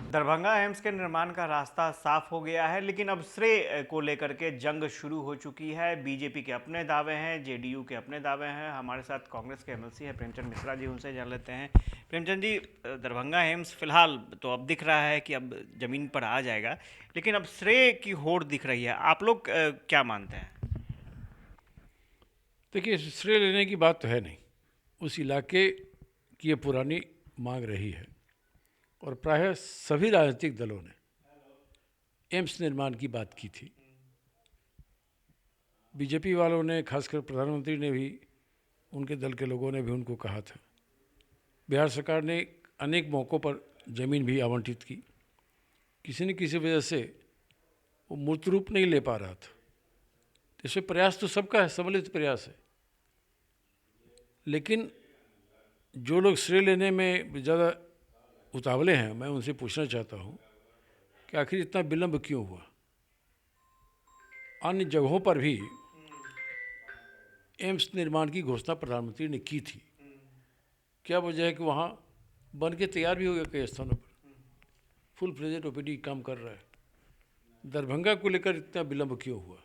Darbhanga AIIMS के निर्माण का रास्ता साफ हो गया है, लेकिन अब श्रेय को लेकर के जंग शुरू हो चुकी है। बीजेपी के अपने दावे हैं, जेडीयू के अपने दावे हैं। हमारे साथ कांग्रेस के एमएलसी हैं प्रेमचंद मिश्रा जी, उनसे जान लेते हैं। प्रेमचंद जी, दरभंगा एम्स फिलहाल तो अब दिख रहा है कि अब जमीन पर आ जाएगा, लेकिन अब श्रेय की होड़ दिख रही है। आप लोग क्या मानते हैं? देखिए, श्रेय लेने की बात तो है नहीं। उस इलाके की ये पुरानी मांग रही है और प्रायः सभी राजनीतिक दलों ने एम्स निर्माण की बात की थी। बीजेपी वालों ने, खासकर प्रधानमंत्री ने भी, उनके दल के लोगों ने भी उनको कहा था। बिहार सरकार ने अनेक मौक़ों पर ज़मीन भी आवंटित की। किसी न किसी वजह से वो मूर्त रूप नहीं ले पा रहा था। तो इसमें प्रयास तो सबका है, सम्मिलित प्रयास है। लेकिन जो लोग श्रेय लेने में ज़्यादा उतावले हैं, मैं उनसे पूछना चाहता हूँ कि आखिर इतना विलंब क्यों हुआ। अन्य जगहों पर भी एम्स निर्माण की घोषणा प्रधानमंत्री ने की थी। क्या वजह है कि वहाँ बन के तैयार भी हो गया कई स्थानों पर, फुल फ्लेजेड ओपीडी काम कर रहा है। दरभंगा को लेकर इतना विलंब क्यों हुआ?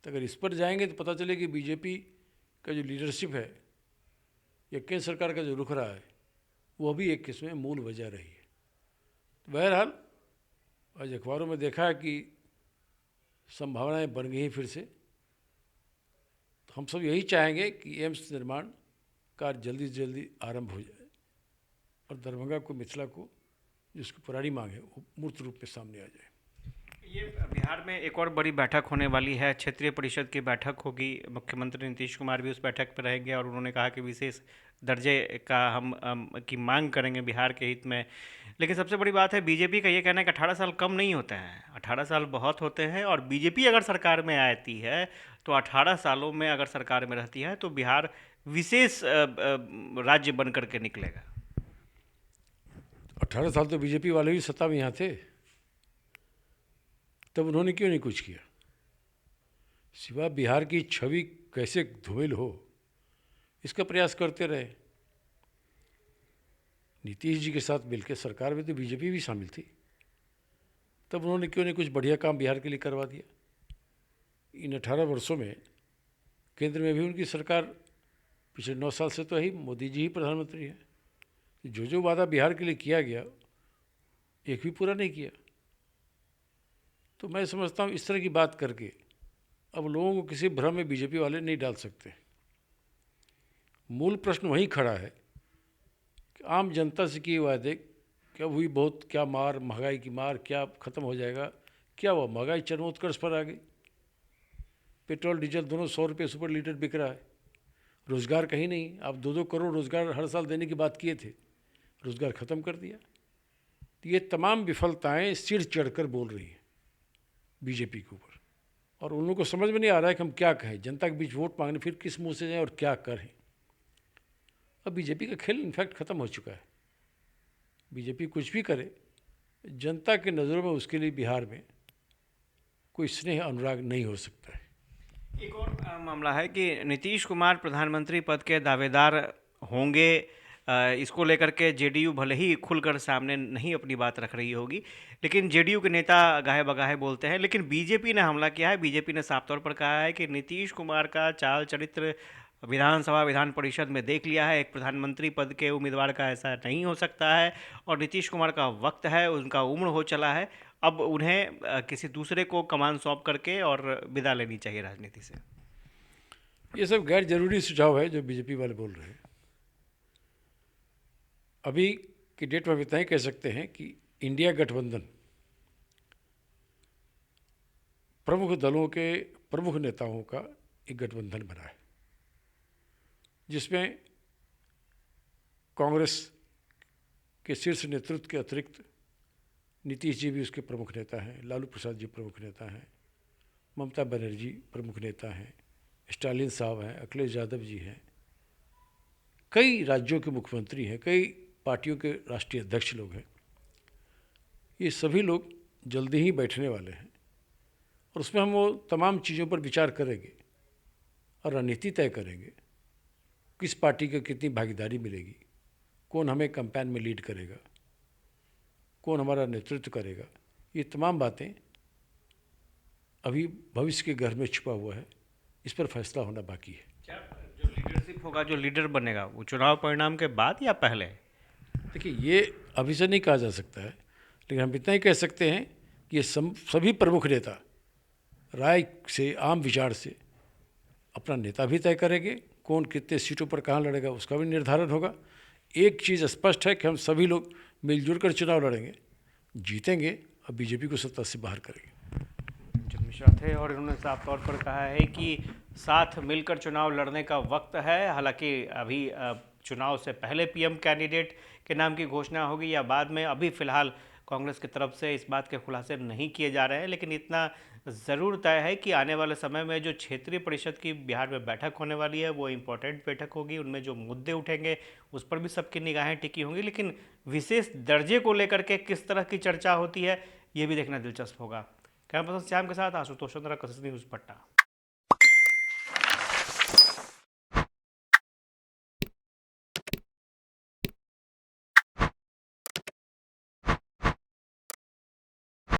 तो अगर इस पर जाएंगे तो पता चले कि बीजेपी का जो लीडरशिप है या केंद्र सरकार का जो रुख रहा है, वह भी एक किस्म में मूल वजह रही है। तो बहरहाल आज अखबारों में देखा है कि संभावनाएं बन गई हैं फिर से। तो हम सब यही चाहेंगे कि एम्स निर्माण कार्य जल्दी से जल्दी आरंभ हो जाए और दरभंगा को, मिथिला को, जिसकी पुरानी मांग है, वो मूर्त रूप में सामने आ जाए। ये बिहार में एक और बड़ी बैठक होने वाली है, क्षेत्रीय परिषद की बैठक होगी। मुख्यमंत्री नीतीश कुमार भी उस बैठक पर रहेंगे और उन्होंने कहा कि विशेष दर्जे का हम की मांग करेंगे बिहार के हित में। लेकिन सबसे बड़ी बात है, बीजेपी का ये कहना है कि 18 साल कम नहीं होते हैं, 18 साल बहुत होते हैं। और बीजेपी अगर सरकार में आती है तो 18 सालों में अगर सरकार में रहती है तो बिहार विशेष राज्य बन करके निकलेगा। 18 साल तो बीजेपी वाले भी सत्ता में यहाँ थे, तब उन्होंने क्यों नहीं कुछ किया? सिवा बिहार की छवि कैसे धूमिल हो, इसका प्रयास करते रहे। नीतीश जी के साथ मिलकर सरकार में तो बीजेपी भी शामिल थी, तब उन्होंने क्यों नहीं कुछ बढ़िया काम बिहार के लिए करवा दिया? इन 18 वर्षों में केंद्र में भी उनकी सरकार, पिछले 9 साल से तो ही मोदी जी ही प्रधानमंत्री हैं। जो जो वादा बिहार के लिए किया गया, एक भी पूरा नहीं किया। तो मैं समझता हूँ इस तरह की बात करके अब लोगों को किसी भ्रम में बीजेपी वाले नहीं डाल सकते। मूल प्रश्न वहीं खड़ा है कि आम जनता से किए वादे क्या हुई, बहुत क्या मार, महंगाई की मार क्या ख़त्म हो जाएगा? क्या हुआ? महंगाई चरमोत्कर्ष पर आ गई। पेट्रोल डीजल दोनों 100 रुपये सुपर लीटर बिक रहा है। रोज़गार कहीं नहीं। आप 2-2 करोड़ रोज़गार हर साल देने की बात किए थे, रोज़गार ख़त्म कर दिया। तो ये तमाम विफलताएं सिर चढ़कर बोल रही हैं बीजेपी के ऊपर, और उन लोगों को समझ में नहीं आ रहा है कि हम क्या कहें। जनता के बीच वोट मांगने फिर किस मुंह से जाएं और क्या करें? अब बीजेपी का खेल इनफैक्ट ख़त्म हो चुका है। बीजेपी कुछ भी करे, जनता के नज़रों में उसके लिए बिहार में कोई स्नेह अनुराग नहीं हो सकता है। एक और मामला है कि नीतीश कुमार प्रधानमंत्री पद के दावेदार होंगे। इसको लेकर के जेडीयू भले ही खुलकर सामने नहीं अपनी बात रख रही होगी, लेकिन जेडीयू के नेता गाहे बगाहे बोलते हैं। लेकिन बीजेपी ने हमला किया है। बीजेपी ने साफ तौर पर कहा है कि नीतीश कुमार का चाल चरित्र विधानसभा विधान परिषद में देख लिया है। एक प्रधानमंत्री पद के उम्मीदवार का ऐसा नहीं हो सकता है और नीतीश कुमार का वक्त है, उनका उम्र हो चला है। अब उन्हें किसी दूसरे को कमान सौंप करके और विदा लेनी चाहिए राजनीति से। ये सब गैर जरूरी सुझाव है जो बीजेपी वाले बोल रहे हैं। अभी की डेट में इतना ही कह सकते हैं कि इंडिया गठबंधन प्रमुख दलों के प्रमुख नेताओं का एक गठबंधन बना है, जिसमें कांग्रेस के शीर्ष नेतृत्व के अतिरिक्त नीतीश जी भी उसके प्रमुख नेता हैं, लालू प्रसाद जी प्रमुख नेता हैं, ममता बनर्जी प्रमुख नेता हैं, स्टालिन साहब हैं, अखिलेश यादव जी हैं, कई राज्यों के मुख्यमंत्री हैं, कई पार्टियों के राष्ट्रीय अध्यक्ष लोग हैं। ये सभी लोग जल्दी ही बैठने वाले हैं और उसमें हम वो तमाम चीज़ों पर विचार करेंगे और रणनीति तय करेंगे। किस पार्टी को कितनी भागीदारी मिलेगी, कौन हमें कैंपेन में लीड करेगा, कौन हमारा नेतृत्व करेगा, ये तमाम बातें अभी भविष्य के घर में छुपा हुआ है, इस पर फैसला होना बाकी है। क्या जो लीडरशिप होगा, जो लीडर बनेगा, वो चुनाव परिणाम के बाद या पहले? देखिए, ये अभी से नहीं कहा जा सकता है, लेकिन हम इतना ही कह सकते हैं कि ये सभी प्रमुख नेता राय से, आम विचार से अपना नेता भी तय करेंगे, कौन कितने सीटों पर कहाँ लड़ेगा उसका भी निर्धारण होगा। एक चीज़ स्पष्ट है कि हम सभी लोग मिलजुल कर चुनाव लड़ेंगे, जीतेंगे और बीजेपी को सत्ता से बाहर करेंगे। जगदीश मिश्रा थे और इन्होंने साफ तौर पर कहा है कि साथ मिलकर चुनाव लड़ने का वक्त है। हालांकि अभी चुनाव से पहले पीएम कैंडिडेट के नाम की घोषणा होगी या बाद में, अभी फिलहाल कांग्रेस की तरफ से इस बात के खुलासे नहीं किए जा रहे हैं, लेकिन इतना ज़रूर तय है कि आने वाले समय में जो क्षेत्रीय परिषद की बिहार में बैठक होने वाली है वो इम्पोर्टेंट बैठक होगी। उनमें जो मुद्दे उठेंगे उस पर भी सबकी निगाहें टिकी होंगी, लेकिन विशेष दर्जे को लेकर के किस तरह की चर्चा होती है ये भी देखना दिलचस्प होगा। कैमरा पर्सन श्याम के साथ आशुतोष चंद्रा, कसस न्यूज़, पटना।